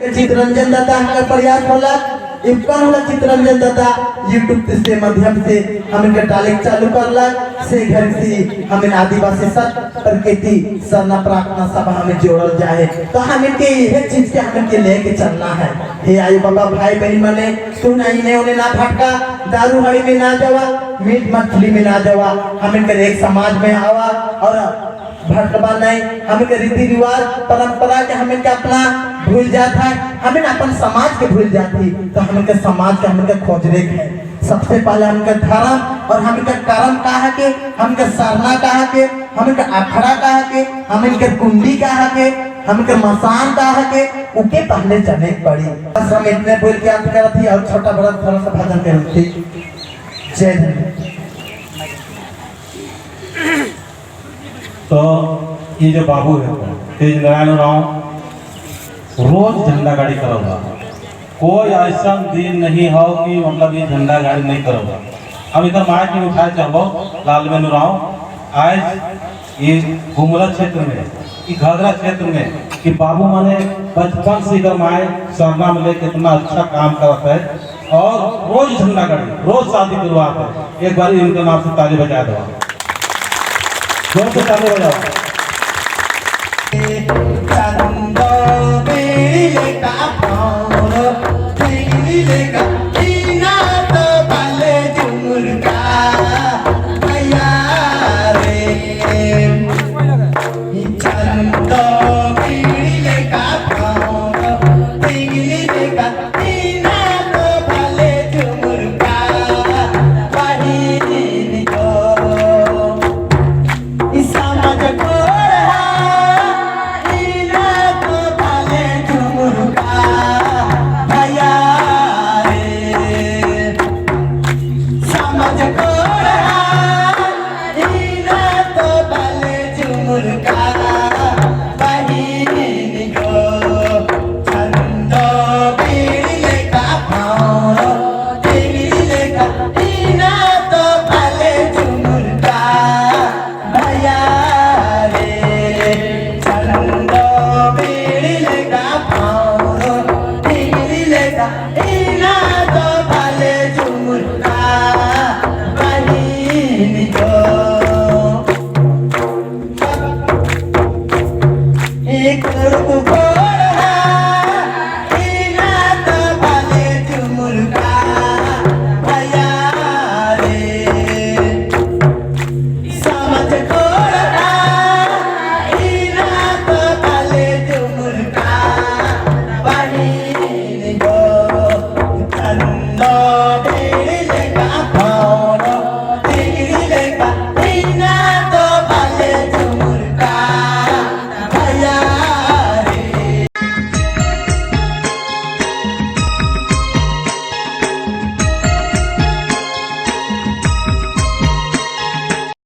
चित्ररंजन दादा हमारा प्रयास होला इब्कान होला चित्ररंजन दादा यूट्यूब के माध्यम से हमें के डाले चालू करला से घर से हमें आदिवासी सब प्रकृति सरना प्रार्थना सब हमें जोड़ल जाए तो हमें के यह चीज के हमें के लेके चलना है। हे आई बाबा भाई बहन मने तू नहीं ने उन्हें ना भटका दारू हड़ी में ना जावा मीट मछली में ना जावा हमें के एक समाज में आवा और भटकवा नहीं हमें के रीति रिवाज परंपरा के हमें के अपना भूल जाता है हमें अपन समाज के भूल जाती तो हमें के समाज के हमें के खोजने के सबसे पहले हमें के धर्म और हमें के कर्म कहा के हमें के सरना कहा के हमें के अखड़ा कहा के हमें के कुंडी कहा के हमें के मसान कहा के उके पहले जाने पड़ी बस हम इतने बोल के अंत करत थी और छोटा बड़ा थोड़ा सा भजन करत थी। जय धन्यवाद। तो ये जो बाबू है तेज नारायण राव रोज झंडा गाड़ी करोगा कोई ऐसा दिन नहीं हो कि मतलब ये झंडा गाड़ी नहीं करोगा। अब इधर माइक में उठाए चाहो लालवेनु राव आज ये गुमला क्षेत्र में कि घाघरा क्षेत्र में कि बाबू माने बचपन से इधर माए सरना में लेके इतना अच्छा काम करता है और रोज झंडा गाड़ी रोज शादी करवाते है। एक बार इनके नाम से ताली बजा दो जोर से ताली बजाओ। का